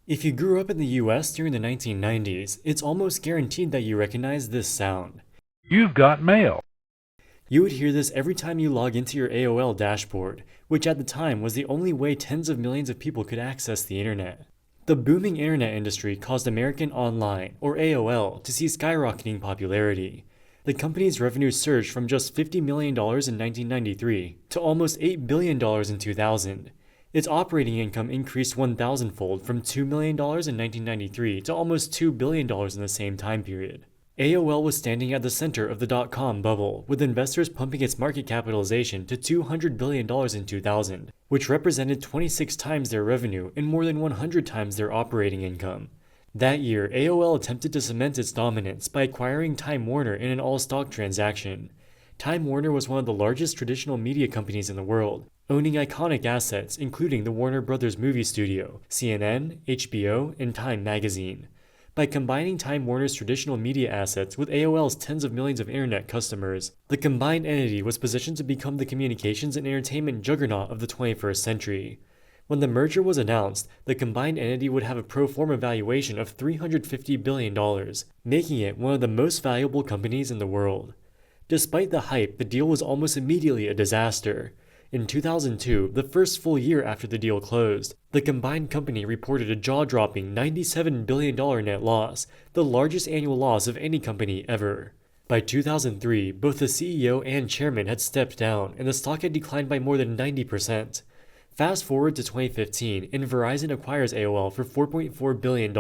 If you grew up in the US during the 1990s, it's almost guaranteed that you recognize this sound. You've got mail. You would hear this every time you log into your AOL dashboard, which at the time was the only way tens of millions of people could access the internet. The booming internet industry caused American Online, or AOL, to see skyrocketing popularity. The company's revenue surged from just $50 million in 1993 to almost $8 billion in 2000. Its operating income increased 1,000-fold from $2 million in 1993 to almost $2 billion in the same time period. AOL was standing at the center of the dot-com bubble, with investors pumping its market capitalization to $200 billion in 2000, which represented 26 times their revenue and more than 100 times their operating income. That year, AOL attempted to cement its dominance by acquiring Time Warner in an all-stock transaction. Time Warner was one of the largest traditional media companies in the world, owning iconic assets including the Warner Brothers movie studio, CNN, HBO, and Time magazine. By combining Time Warner's traditional media assets with AOL's tens of millions of internet customers, the combined entity was positioned to become the communications and entertainment juggernaut of the 21st century. When the merger was announced, the combined entity would have a pro forma valuation of $350 billion, making it one of the most valuable companies in the world. Despite the hype, the deal was almost immediately a disaster. In 2002, the first full year after the deal closed, the combined company reported a jaw-dropping $97 billion net loss, the largest annual loss of any company ever. By 2003, both the CEO and chairman had stepped down, and the stock had declined by more than 90%. Fast forward to 2015, and Verizon acquires AOL for $4.4 billion,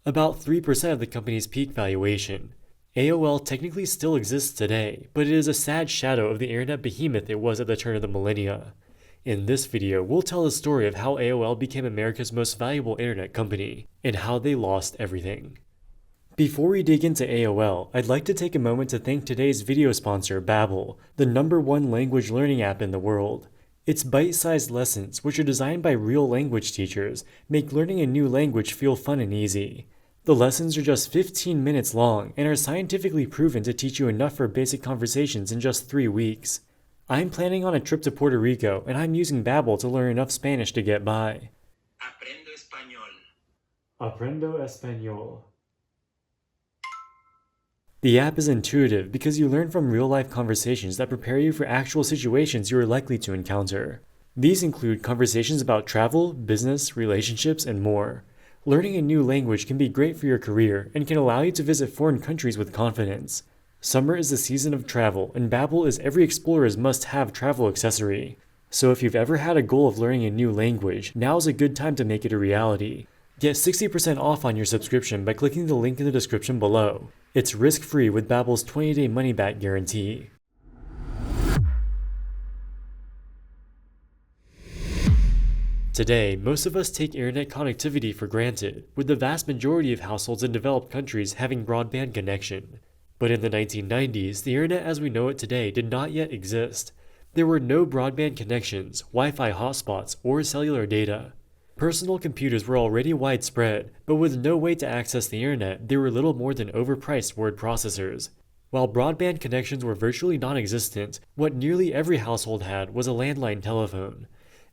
about 3% of the company's peak valuation. AOL technically still exists today, but it is a sad shadow of the internet behemoth it was at the turn of the millennia. In this video, we'll tell the story of how AOL became America's most valuable internet company, and how they lost everything. Before we dig into AOL, I'd like to take a moment to thank today's video sponsor, Babbel, the #1 language learning app in the world. Its bite-sized lessons, which are designed by real language teachers, make learning a new language feel fun and easy. The lessons are just 15 minutes long and are scientifically proven to teach you enough for basic conversations in just 3 weeks. I'm planning on a trip to Puerto Rico, and I'm using Babbel to learn enough Spanish to get by. Aprendo español. Aprendo español. The app is intuitive because you learn from real-life conversations that prepare you for actual situations you are likely to encounter. These include conversations about travel, business, relationships, and more. Learning a new language can be great for your career and can allow you to visit foreign countries with confidence. Summer is the season of travel, and Babbel is every explorer's must-have travel accessory. So if you've ever had a goal of learning a new language, now's a good time to make it a reality. Get 60% off on your subscription by clicking the link in the description below. It's risk-free with Babbel's 20-day money-back guarantee. Today, most of us take internet connectivity for granted, with the vast majority of households in developed countries having broadband connection. But in the 1990s, the internet as we know it today did not yet exist. There were no broadband connections, Wi-Fi hotspots, or cellular data. Personal computers were already widespread, but with no way to access the internet, they were little more than overpriced word processors. While broadband connections were virtually non-existent, what nearly every household had was a landline telephone.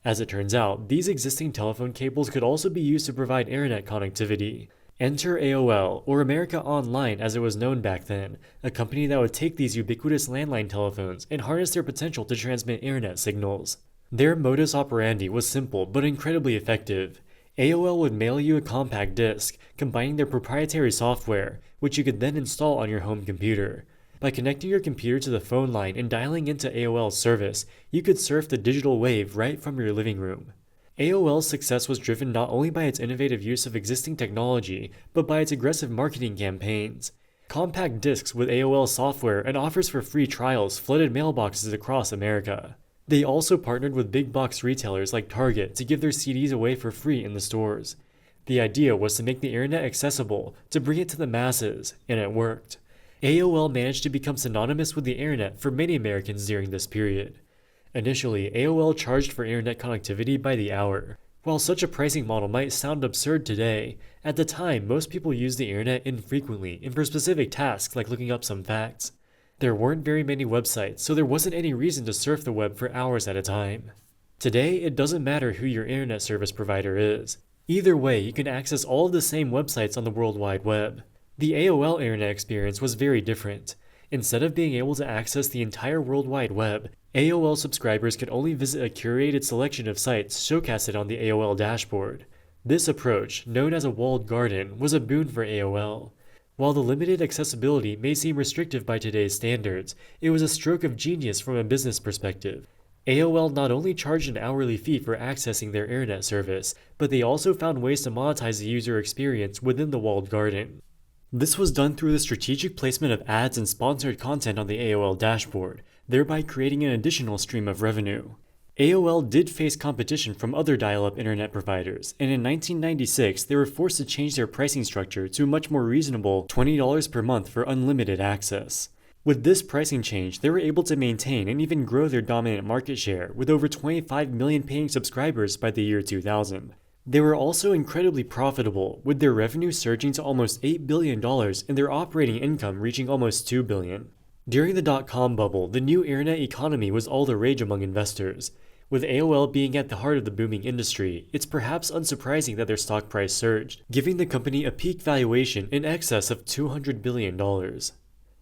As it turns out, these existing telephone cables could also be used to provide internet connectivity. Enter AOL, or America Online as it was known back then, a company that would take these ubiquitous landline telephones and harness their potential to transmit internet signals. Their modus operandi was simple but incredibly effective. AOL would mail you a compact disc, combining their proprietary software, which you could then install on your home computer. By connecting your computer to the phone line and dialing into AOL's service, you could surf the digital wave right from your living room. AOL's success was driven not only by its innovative use of existing technology, but by its aggressive marketing campaigns. Compact discs with AOL software and offers for free trials flooded mailboxes across America. They also partnered with big box retailers like Target to give their CDs away for free in the stores. The idea was to make the internet accessible, to bring it to the masses, and it worked. AOL managed to become synonymous with the internet for many Americans during this period. Initially, AOL charged for internet connectivity by the hour. While such a pricing model might sound absurd today, at the time most people used the internet infrequently and for specific tasks like looking up some facts. There weren't very many websites, so there wasn't any reason to surf the web for hours at a time. Today, it doesn't matter who your internet service provider is. Either way, you can access all of the same websites on the World Wide Web. The AOL internet experience was very different. Instead of being able to access the entire World Wide Web, AOL subscribers could only visit a curated selection of sites showcased on the AOL dashboard. This approach, known as a walled garden, was a boon for AOL. While the limited accessibility may seem restrictive by today's standards, it was a stroke of genius from a business perspective. AOL not only charged an hourly fee for accessing their internet service, but they also found ways to monetize the user experience within the walled garden. This was done through the strategic placement of ads and sponsored content on the AOL dashboard, thereby creating an additional stream of revenue. AOL did face competition from other dial-up internet providers, and in 1996 they were forced to change their pricing structure to a much more reasonable $20 per month for unlimited access. With this pricing change, they were able to maintain and even grow their dominant market share with over 25 million paying subscribers by the year 2000. They were also incredibly profitable, with their revenue surging to almost $8 billion and their operating income reaching almost $2 billion. During the dot-com bubble, the new internet economy was all the rage among investors. With AOL being at the heart of the booming industry, it's perhaps unsurprising that their stock price surged, giving the company a peak valuation in excess of $200 billion.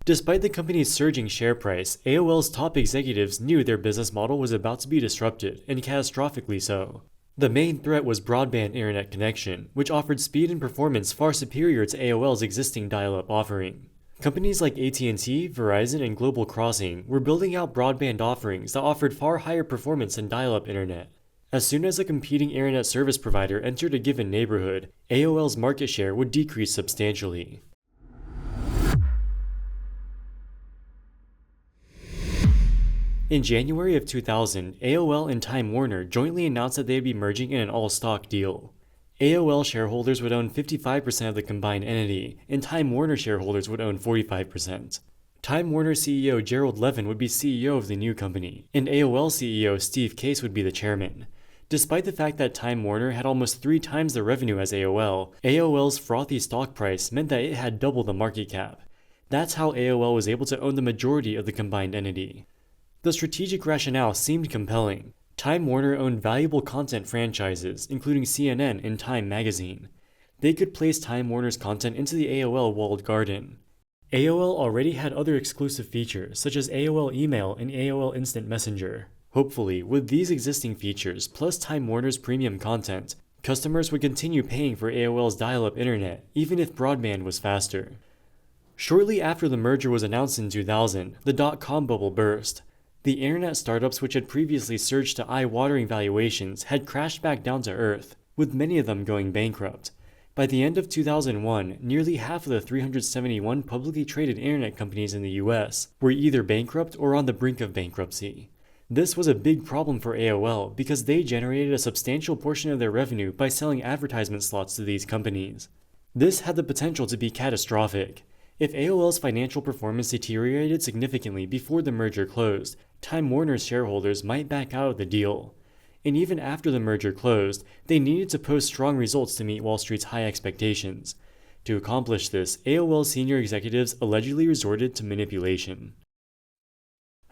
Despite the company's surging share price, AOL's top executives knew their business model was about to be disrupted, and catastrophically so. The main threat was broadband internet connection, which offered speed and performance far superior to AOL's existing dial-up offering. Companies like AT&T, Verizon, and Global Crossing were building out broadband offerings that offered far higher performance than dial-up internet. As soon as a competing internet service provider entered a given neighborhood, AOL's market share would decrease substantially. In January of 2000, AOL and Time Warner jointly announced that they would be merging in an all-stock deal. AOL shareholders would own 55% of the combined entity, and Time Warner shareholders would own 45%. Time Warner CEO Gerald Levin would be CEO of the new company, and AOL CEO Steve Case would be the chairman. Despite the fact that Time Warner had almost 3 times the revenue as AOL, AOL's frothy stock price meant that it had double the market cap. That's how AOL was able to own the majority of the combined entity. The strategic rationale seemed compelling. Time Warner owned valuable content franchises, including CNN and Time magazine. They could place Time Warner's content into the AOL walled garden. AOL already had other exclusive features, such as AOL Email and AOL Instant Messenger. Hopefully, with these existing features, plus Time Warner's premium content, customers would continue paying for AOL's dial-up internet, even if broadband was faster. Shortly after the merger was announced in 2000, the dot-com bubble burst. The internet startups which had previously surged to eye-watering valuations had crashed back down to earth, with many of them going bankrupt. By the end of 2001, nearly half of the 371 publicly traded internet companies in the US were either bankrupt or on the brink of bankruptcy. This was a big problem for AOL because they generated a substantial portion of their revenue by selling advertisement slots to these companies. This had the potential to be catastrophic. If AOL's financial performance deteriorated significantly before the merger closed, Time Warner's shareholders might back out of the deal. And even after the merger closed, they needed to post strong results to meet Wall Street's high expectations. To accomplish this, AOL senior executives allegedly resorted to manipulation.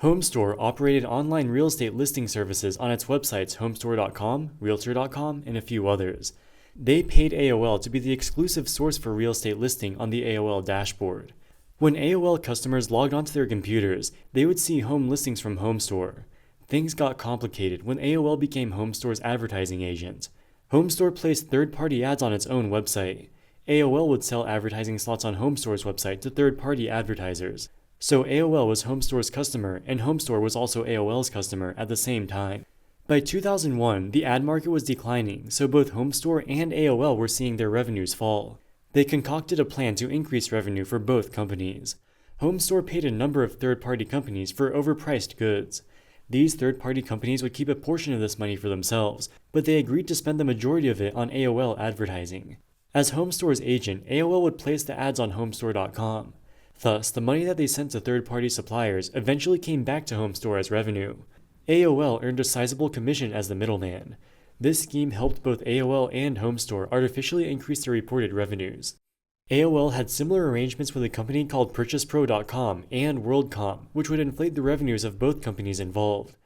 HomeStore operated online real estate listing services on its websites homestore.com, realtor.com, and a few others. They paid AOL to be the exclusive source for real estate listing on the AOL dashboard. When AOL customers logged onto their computers, they would see home listings from HomeStore. Things got complicated when AOL became HomeStore's advertising agent. HomeStore placed third-party ads on its own website. AOL would sell advertising slots on HomeStore's website to third-party advertisers. So AOL was HomeStore's customer, and HomeStore was also AOL's customer at the same time. By 2001, the ad market was declining, so both HomeStore and AOL were seeing their revenues fall. They concocted a plan to increase revenue for both companies. HomeStore paid a number of third-party companies for overpriced goods. These third-party companies would keep a portion of this money for themselves, but they agreed to spend the majority of it on AOL advertising. As HomeStore's agent, AOL would place the ads on homestore.com. Thus, the money that they sent to third-party suppliers eventually came back to HomeStore as revenue. AOL earned a sizable commission as the middleman. This scheme helped both AOL and HomeStore artificially increase their reported revenues. AOL had similar arrangements with a company called PurchasePro.com and WorldCom, which would inflate the revenues of both companies involved.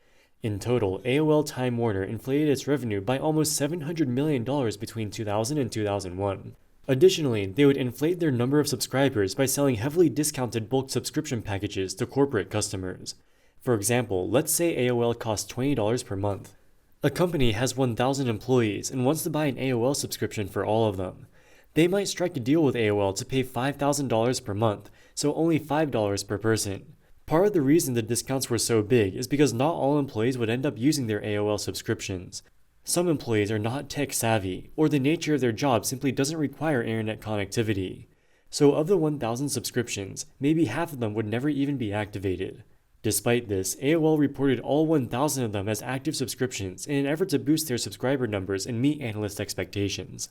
In total, AOL Time Warner inflated its revenue by almost $700 million between 2000 and 2001. Additionally, they would inflate their number of subscribers by selling heavily discounted bulk subscription packages to corporate customers. For example, let's say AOL costs $20 per month. A company has 1,000 employees and wants to buy an AOL subscription for all of them. They might strike a deal with AOL to pay $5,000 per month, so only $5 per person. Part of the reason the discounts were so big is because not all employees would end up using their AOL subscriptions. Some employees are not tech savvy, or the nature of their job simply doesn't require internet connectivity. So of the 1,000 subscriptions, maybe half of them would never even be activated. Despite this, AOL reported all 1,000 of them as active subscriptions in an effort to boost their subscriber numbers and meet analyst expectations.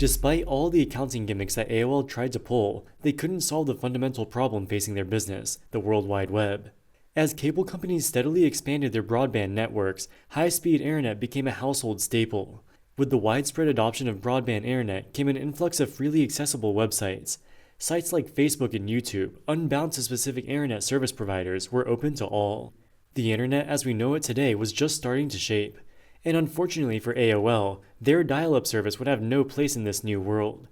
Despite all the accounting gimmicks that AOL tried to pull, they couldn't solve the fundamental problem facing their business, the World Wide Web. As cable companies steadily expanded their broadband networks, high-speed internet became a household staple. With the widespread adoption of broadband internet came an influx of freely accessible websites. Sites like Facebook and YouTube, unbound to specific internet service providers, were open to all. The internet as we know it today was just starting to shape. And unfortunately for AOL, their dial-up service would have no place in this new world.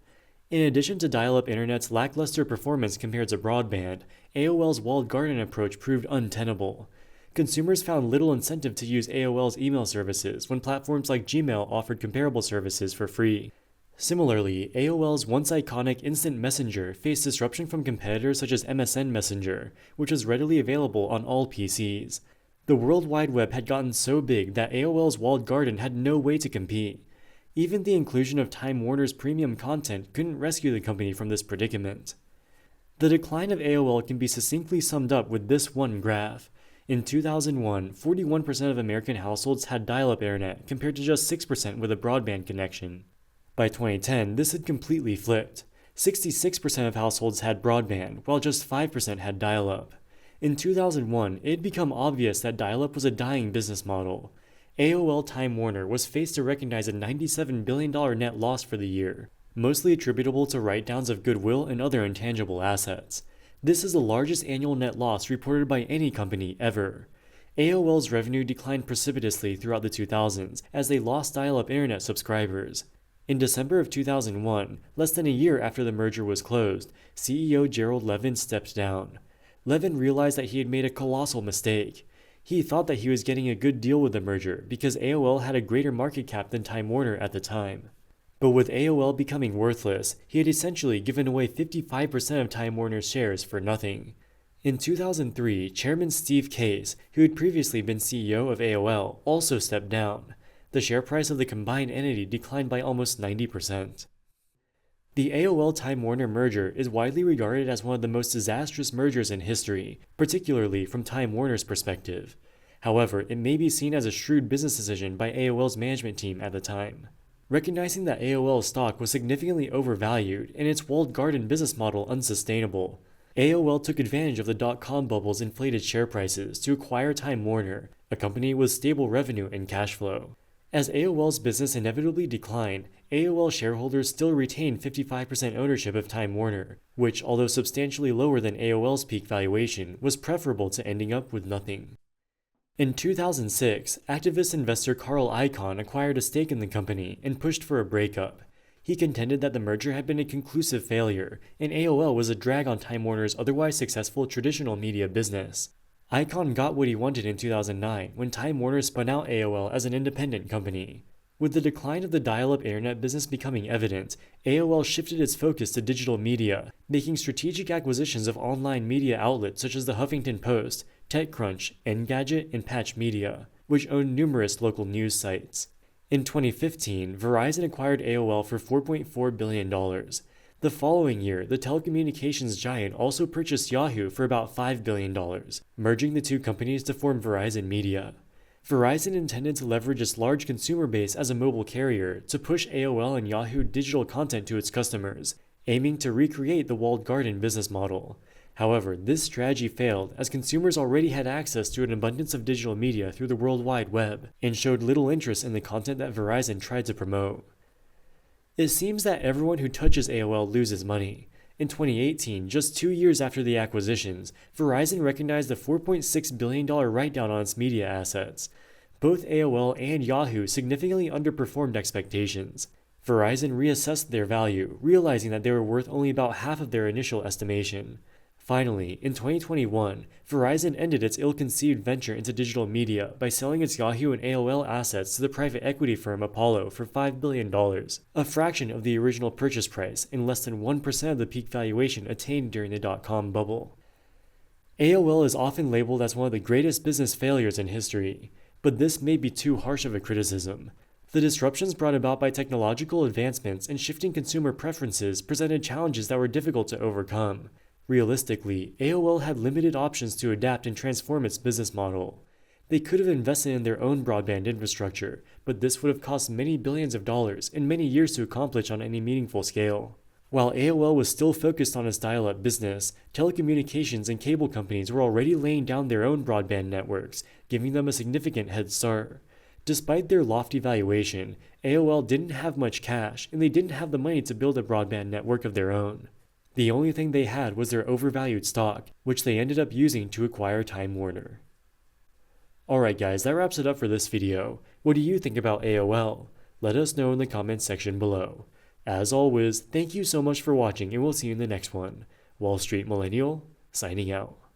In addition to dial-up internet's lackluster performance compared to broadband, AOL's walled garden approach proved untenable. Consumers found little incentive to use AOL's email services when platforms like Gmail offered comparable services for free. Similarly, AOL's once iconic Instant Messenger faced disruption from competitors such as MSN Messenger, which was readily available on all PCs. The World Wide Web had gotten so big that AOL's walled garden had no way to compete. Even the inclusion of Time Warner's premium content couldn't rescue the company from this predicament. The decline of AOL can be succinctly summed up with this one graph. In 2001, 41% of American households had dial-up internet compared to just 6% with a broadband connection. By 2010, this had completely flipped. 66% of households had broadband, while just 5% had dial-up. In 2001, it had become obvious that dial-up was a dying business model. AOL Time Warner was faced to recognize a $97 billion net loss for the year, mostly attributable to write-downs of goodwill and other intangible assets. This is the largest annual net loss reported by any company ever. AOL's revenue declined precipitously throughout the 2000s as they lost dial-up internet subscribers. In December of 2001, less than a year after the merger was closed, CEO Gerald Levin stepped down. Levin realized that he had made a colossal mistake. He thought that he was getting a good deal with the merger because AOL had a greater market cap than Time Warner at the time. But with AOL becoming worthless, he had essentially given away 55% of Time Warner's shares for nothing. In 2003, Chairman Steve Case, who had previously been CEO of AOL, also stepped down. The share price of the combined entity declined by almost 90%. The AOL Time Warner merger is widely regarded as one of the most disastrous mergers in history, particularly from Time Warner's perspective. However, it may be seen as a shrewd business decision by AOL's management team at the time. Recognizing that AOL's stock was significantly overvalued and its walled garden business model unsustainable, AOL took advantage of the dot-com bubble's inflated share prices to acquire Time Warner, a company with stable revenue and cash flow. As AOL's business inevitably declined, AOL shareholders still retained 55% ownership of Time Warner, which, although substantially lower than AOL's peak valuation, was preferable to ending up with nothing. In 2006, activist investor Carl Icahn acquired a stake in the company and pushed for a breakup. He contended that the merger had been a conclusive failure, and AOL was a drag on Time Warner's otherwise successful traditional media business. Icahn got what he wanted in 2009 when Time Warner spun out AOL as an independent company. With the decline of the dial-up internet business becoming evident, AOL shifted its focus to digital media, making strategic acquisitions of online media outlets such as the Huffington Post, TechCrunch, Engadget, and Patch Media, which owned numerous local news sites. In 2015, Verizon acquired AOL for $4.4 billion. The following year, the telecommunications giant also purchased Yahoo for about $5 billion, merging the two companies to form Verizon Media. Verizon intended to leverage its large consumer base as a mobile carrier to push AOL and Yahoo digital content to its customers, aiming to recreate the walled garden business model. However, this strategy failed as consumers already had access to an abundance of digital media through the World Wide Web and showed little interest in the content that Verizon tried to promote. It seems that everyone who touches AOL loses money. In 2018, just 2 years after the acquisitions, Verizon recognized a $4.6 billion write-down on its media assets. Both AOL and Yahoo significantly underperformed expectations. Verizon reassessed their value, realizing that they were worth only about half of their initial estimation. Finally, in 2021, Verizon ended its ill-conceived venture into digital media by selling its Yahoo and AOL assets to the private equity firm Apollo for $5 billion, a fraction of the original purchase price and less than 1% of the peak valuation attained during the dot-com bubble. AOL is often labeled as one of the greatest business failures in history, but this may be too harsh of a criticism. The disruptions brought about by technological advancements and shifting consumer preferences presented challenges that were difficult to overcome. Realistically, AOL had limited options to adapt and transform its business model. They could have invested in their own broadband infrastructure, but this would have cost many billions of dollars and many years to accomplish on any meaningful scale. While AOL was still focused on its dial-up business, telecommunications and cable companies were already laying down their own broadband networks, giving them a significant head start. Despite their lofty valuation, AOL didn't have much cash, and they didn't have the money to build a broadband network of their own. The only thing they had was their overvalued stock, which they ended up using to acquire Time Warner. Alright guys, that wraps it up for this video. What do you think about AOL? Let us know in the comments section below. As always, thank you so much for watching and we'll see you in the next one. Wall Street Millennial, signing out.